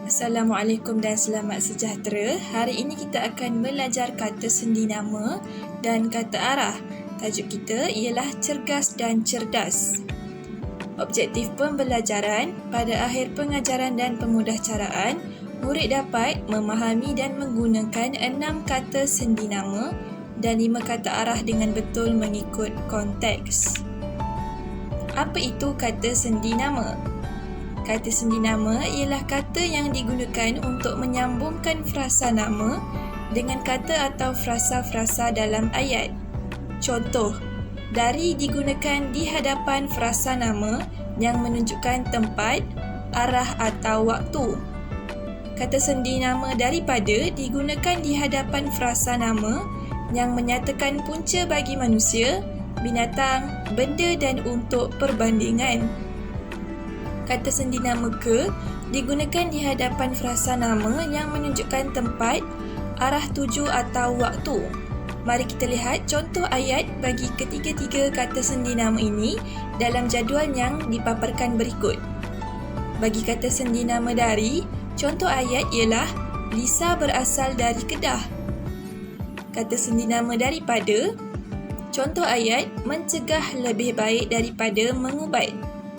Assalamualaikum dan selamat sejahtera. Hari ini kita akan belajar kata sendi nama dan kata arah. Tajuk kita ialah cergas dan cerdas. Objektif pembelajaran, pada akhir pengajaran dan pemudahcaraan, murid dapat memahami dan menggunakan 6 kata sendi nama dan 5 kata arah dengan betul mengikut konteks. Apa itu kata sendi nama? Kata sendi nama ialah kata yang digunakan untuk menyambungkan frasa nama dengan kata atau frasa-frasa dalam ayat. Contoh, dari digunakan di hadapan frasa nama yang menunjukkan tempat, arah atau waktu. Kata sendi nama daripada digunakan di hadapan frasa nama yang menyatakan punca bagi manusia, binatang, benda dan untuk perbandingan. Kata sendi nama ke digunakan di hadapan frasa nama yang menunjukkan tempat, arah tuju atau waktu. Mari kita lihat contoh ayat bagi ketiga-tiga kata sendi nama ini dalam jadual yang dipaparkan berikut. Bagi kata sendi nama dari, contoh ayat ialah Lisa berasal dari Kedah. Kata sendi nama daripada, contoh ayat mencegah lebih baik daripada mengubat.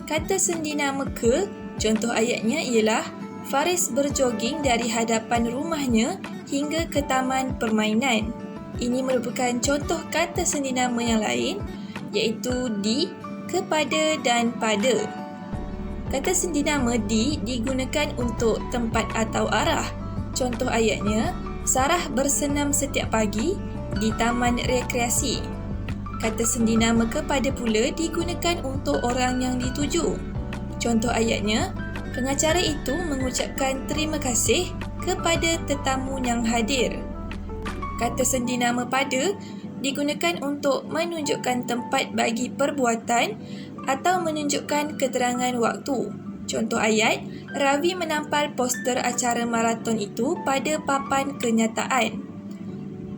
Kata sendi nama ke, contoh ayatnya ialah Faris berjoging dari hadapan rumahnya hingga ke taman permainan. Ini merupakan contoh kata sendi nama yang lain, iaitu di, kepada dan pada. Kata sendi nama di digunakan untuk tempat atau arah. Contoh ayatnya, Sarah bersenam setiap pagi di taman rekreasi. Kata sendi nama kepada pula digunakan untuk orang yang dituju. Contoh ayatnya, pengacara itu mengucapkan terima kasih kepada tetamu yang hadir. Kata sendi nama pada digunakan untuk menunjukkan tempat bagi perbuatan atau menunjukkan keterangan waktu. Contoh ayat, Ravi menampal poster acara maraton itu pada papan kenyataan.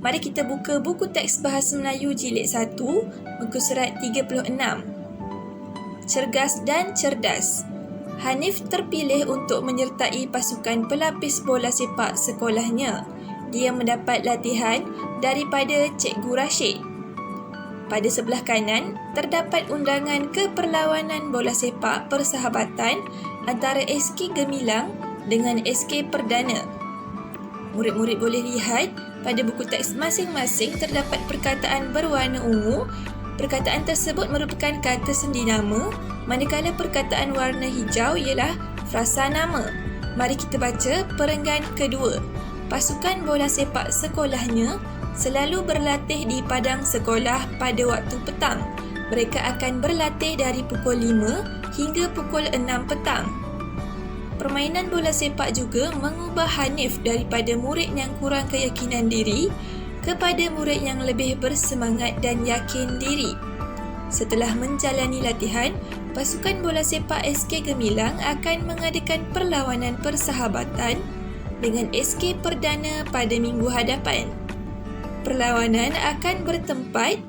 Mari kita buka buku teks Bahasa Melayu Jilid 1, muka surat 36. Cergas dan cerdas. Hanif terpilih untuk menyertai pasukan pelapis bola sepak sekolahnya. Dia mendapat latihan daripada Cikgu Rashid. Pada sebelah kanan, terdapat undangan ke perlawanan bola sepak persahabatan antara SK Gemilang dengan SK Perdana. Murid-murid boleh lihat pada buku teks masing-masing terdapat perkataan berwarna ungu. Perkataan tersebut merupakan kata sendi nama, manakala perkataan warna hijau ialah frasa nama. Mari kita baca perenggan kedua. Pasukan bola sepak sekolahnya selalu berlatih di padang sekolah pada waktu petang. Mereka akan berlatih dari pukul 5 hingga pukul 6 petang. Permainan bola sepak juga mengubah Hanif daripada murid yang kurang keyakinan diri kepada murid yang lebih bersemangat dan yakin diri. Setelah menjalani latihan, pasukan bola sepak SK Gemilang akan mengadakan perlawanan persahabatan dengan SK Perdana pada minggu hadapan. Perlawanan akan bertempat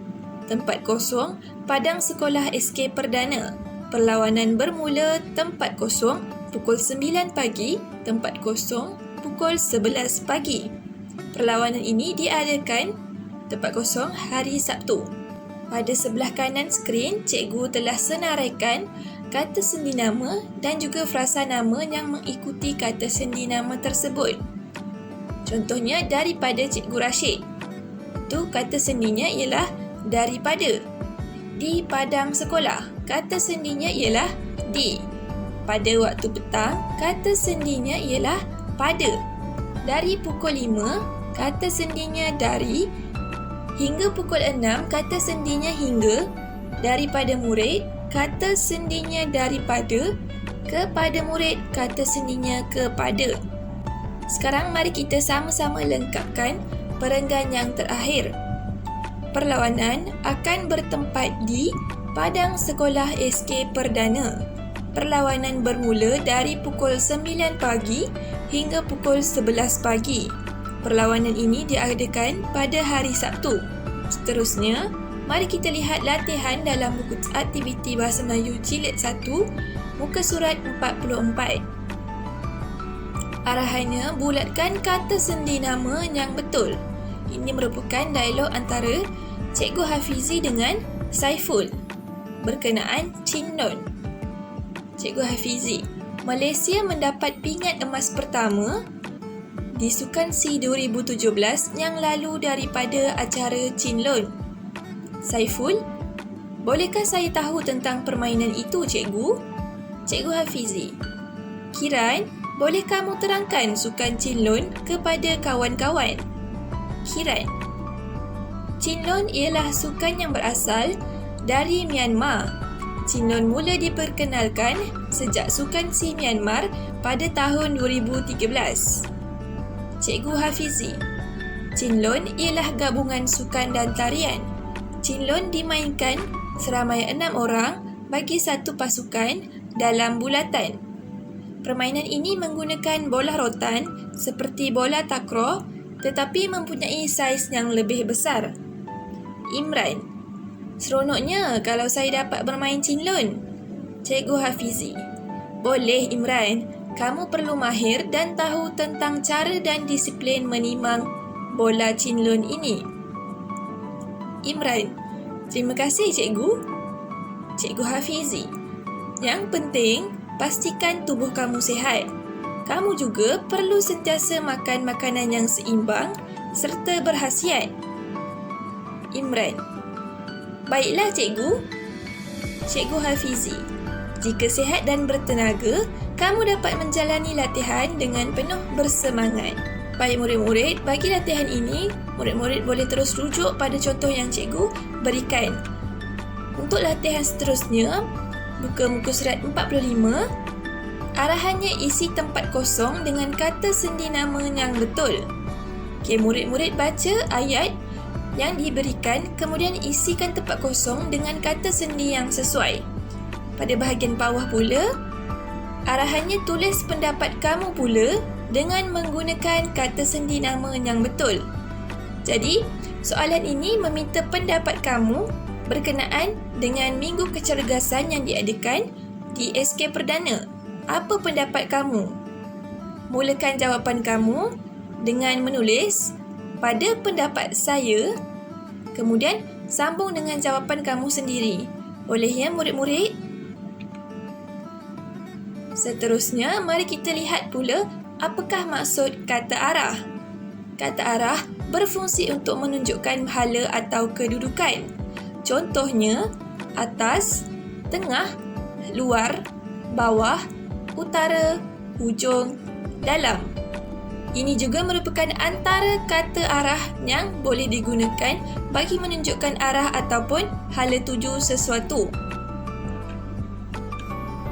tempat kosong padang sekolah SK Perdana. Perlawanan bermula tempat kosong pukul 9 pagi, tempat kosong pukul 11 pagi. Perlawanan ini diadakan tempat kosong hari Sabtu. Pada sebelah kanan skrin, cikgu telah senaraikan kata sendi nama dan juga frasa nama yang mengikuti kata sendi nama tersebut. Contohnya daripada Cikgu Rashid. Itu kata sendinya ialah daripada. Di padang sekolah, kata sendinya ialah di. Pada waktu petang, kata sendinya ialah pada. Dari pukul 5, kata sendinya dari. Hingga pukul 6, kata sendinya hingga. Daripada murid, kata sendinya daripada. Kepada murid, kata sendinya kepada. Sekarang mari kita sama-sama lengkapkan perenggan yang terakhir. Perlawanan akan bertempat di padang sekolah SK Perdana. Perlawanan bermula dari pukul 9 pagi hingga pukul 11 pagi. Perlawanan ini diadakan pada hari Sabtu. Seterusnya, mari kita lihat latihan dalam buku aktiviti Bahasa Melayu Jilid 1, muka surat 44. Arahannya, bulatkan kata sendi nama yang betul. Ini merupakan dialog antara Cikgu Hafizi dengan Saiful berkenaan Chin Lon. Cikgu Hafizi, Malaysia mendapat pingat emas pertama di Sukan SEA 2017 yang lalu daripada acara Chin Lon. Saiful, bolehkah saya tahu tentang permainan itu, Cikgu? Cikgu Hafizi, Kiran, boleh kamu terangkan Sukan Chin Lon kepada kawan-kawan? Kiran, Chin Lon ialah sukan yang berasal dari Myanmar. Chin Lon mula diperkenalkan sejak Sukan SEA Myanmar pada tahun 2013. Cikgu Hafizi, Chin Lon ialah gabungan sukan dan tarian. Chin Lon dimainkan seramai 6 orang bagi satu pasukan dalam bulatan. Permainan ini menggunakan bola rotan seperti bola takraw tetapi mempunyai saiz yang lebih besar. Imran, seronoknya kalau saya dapat bermain Chin Lon. Cikgu Hafizi, boleh Imran, kamu perlu mahir dan tahu tentang cara dan disiplin menimang bola Chin Lon ini. Imran, terima kasih Cikgu. Cikgu Hafizi, yang penting pastikan tubuh kamu sihat. Kamu juga perlu sentiasa makan makanan yang seimbang serta berkhasiat. Imran, baiklah Cikgu. Cikgu Hafizi, jika sihat dan bertenaga, kamu dapat menjalani latihan dengan penuh bersemangat. Baik murid-murid, bagi latihan ini, murid-murid boleh terus rujuk pada contoh yang cikgu berikan. Untuk latihan seterusnya, buka muka surat 45. Arahannya isi tempat kosong dengan kata sendi nama yang betul. Okey, murid-murid baca ayat yang diberikan, kemudian isikan tempat kosong dengan kata sendi yang sesuai. Pada bahagian bawah pula, arahannya tulis pendapat kamu pula dengan menggunakan kata sendi nama yang betul. Jadi, soalan ini meminta pendapat kamu berkenaan dengan Minggu Kecergasan yang diadakan di SK Perdana. Apa pendapat kamu? Mulakan jawapan kamu dengan menulis pada pendapat saya, kemudian sambung dengan jawapan kamu sendiri. Boleh ya murid-murid? Seterusnya, mari kita lihat pula apakah maksud kata arah. Kata arah berfungsi untuk menunjukkan hala atau kedudukan. Contohnya, atas, tengah, luar, bawah, utara, hujung, dalam. Ini juga merupakan antara kata arah yang boleh digunakan bagi menunjukkan arah ataupun hala tuju sesuatu.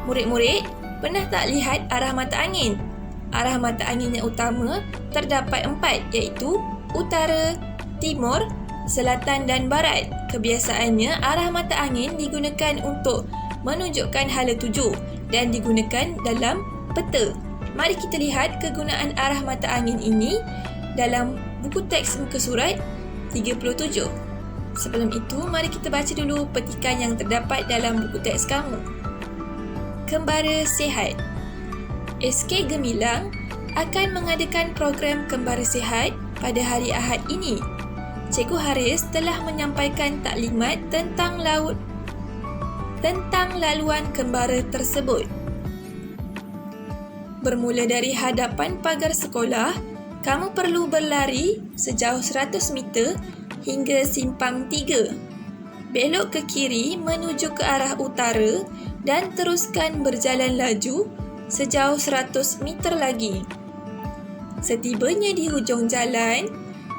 Murid-murid, pernah tak lihat arah mata angin? Arah mata angin yang utama terdapat 4, iaitu utara, timur, selatan dan barat. Kebiasaannya, arah mata angin digunakan untuk menunjukkan hala tuju dan digunakan dalam peta. Mari kita lihat kegunaan arah mata angin ini dalam buku teks muka surat 37. Sebelum itu, mari kita baca dulu petikan yang terdapat dalam buku teks kamu. Kembara Sihat. SK Gemilang akan mengadakan program Kembara Sihat pada hari Ahad ini. Cikgu Haris telah menyampaikan taklimat tentang laluan kembara tersebut. Bermula dari hadapan pagar sekolah, kamu perlu berlari sejauh 100 meter hingga simpang 3. Belok ke kiri menuju ke arah utara dan teruskan berjalan laju sejauh 100 meter lagi. Setibanya di hujung jalan,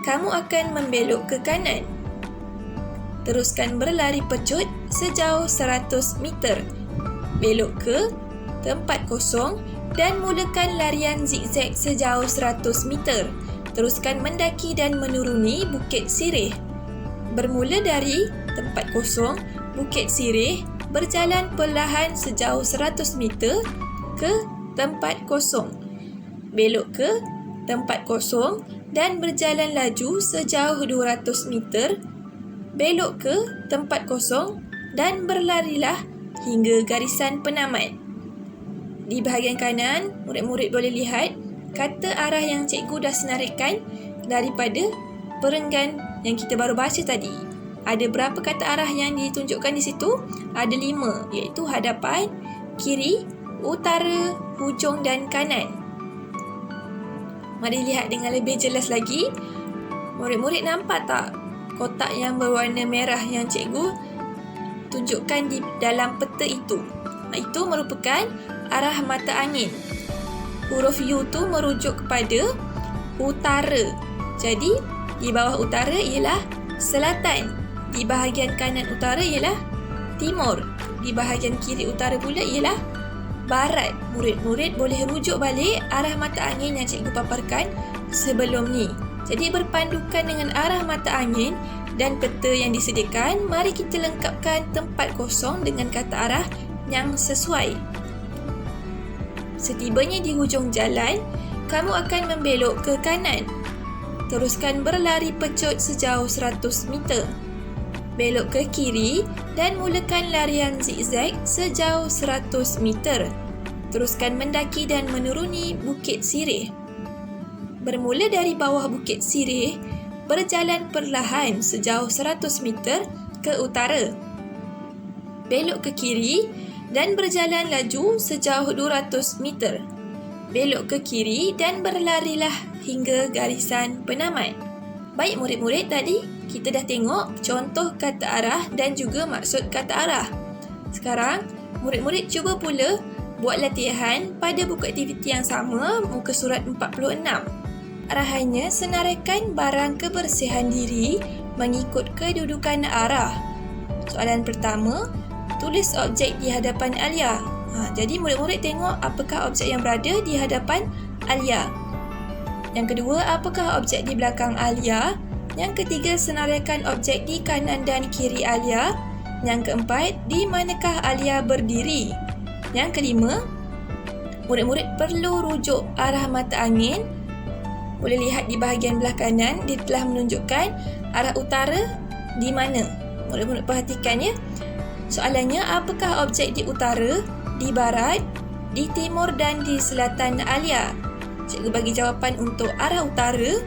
kamu akan membelok ke kanan. Teruskan berlari pecut sejauh 100 meter. Belok ke tempat kosong dan mulakan larian zigzag sejauh 100 meter. Teruskan mendaki dan menuruni Bukit Sirih. Bermula dari tempat kosong, Bukit Sirih, berjalan perlahan sejauh 100 meter ke tempat kosong. Belok ke tempat kosong dan berjalan laju sejauh 200 meter. Belok ke tempat kosong dan berlarilah hingga garisan penamat. Di bahagian kanan, murid-murid boleh lihat kata arah yang cikgu dah senaraikan daripada perenggan yang kita baru baca tadi. Ada berapa kata arah yang ditunjukkan di situ? Ada 5, iaitu hadapan, kiri, utara, hujung dan kanan. Mari lihat dengan lebih jelas lagi. Murid-murid nampak tak kotak yang berwarna merah yang cikgu tunjukkan di dalam peta itu? Itu merupakan arah mata angin. Huruf U tu merujuk kepada utara. Jadi, di bawah utara ialah selatan. Di bahagian kanan utara ialah timur. Di bahagian kiri utara pula ialah barat. Murid-murid boleh rujuk balik arah mata angin yang cikgu paparkan sebelum ni. Jadi, berpandukan dengan arah mata angin dan peta yang disediakan, mari kita lengkapkan tempat kosong dengan kata arah yang sesuai. Setibanya di hujung jalan, kamu akan membelok ke kanan. Teruskan berlari pecut sejauh 100 meter. Belok ke kiri dan mulakan larian zigzag sejauh 100 meter. Teruskan mendaki dan menuruni Bukit Sirih. Bermula dari bawah Bukit Sirih, berjalan perlahan sejauh 100 meter ke utara. Belok ke kiri dan berjalan laju sejauh 200 meter. Belok ke kiri dan berlarilah hingga garisan penamat. Baik murid-murid, tadi kita dah tengok contoh kata arah dan juga maksud kata arah. Sekarang, murid-murid cuba pula buat latihan pada buku aktiviti yang sama, muka surat 46. Arahannya, senaraikan barang kebersihan diri mengikut kedudukan arah. Soalan pertama, tulis objek di hadapan Alia. Jadi murid-murid tengok apakah objek yang berada di hadapan Alia. Yang kedua, apakah objek di belakang Alia. Yang ketiga, senaraikan objek di kanan dan kiri Alia. Yang keempat, di manakah Alia berdiri. Yang kelima, murid-murid perlu rujuk arah mata angin. Boleh lihat di bahagian belah kanan, dia telah menunjukkan arah utara di mana. Murid-murid perhatikan ya. Soalannya, apakah objek di utara, di barat, di timur dan di selatan Alia? Cikgu bagi jawapan untuk arah utara.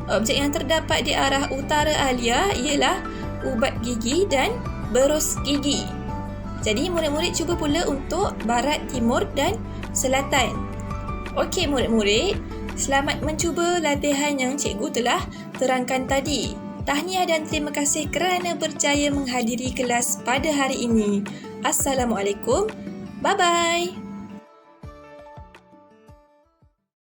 Objek yang terdapat di arah utara Alia ialah ubat gigi dan berus gigi. Jadi murid-murid cuba pula untuk barat, timur dan selatan. Okey murid-murid, selamat mencuba latihan yang cikgu telah terangkan tadi. Tahniah dan terima kasih kerana berjaya menghadiri kelas pada hari ini. Assalamualaikum. Bye-bye.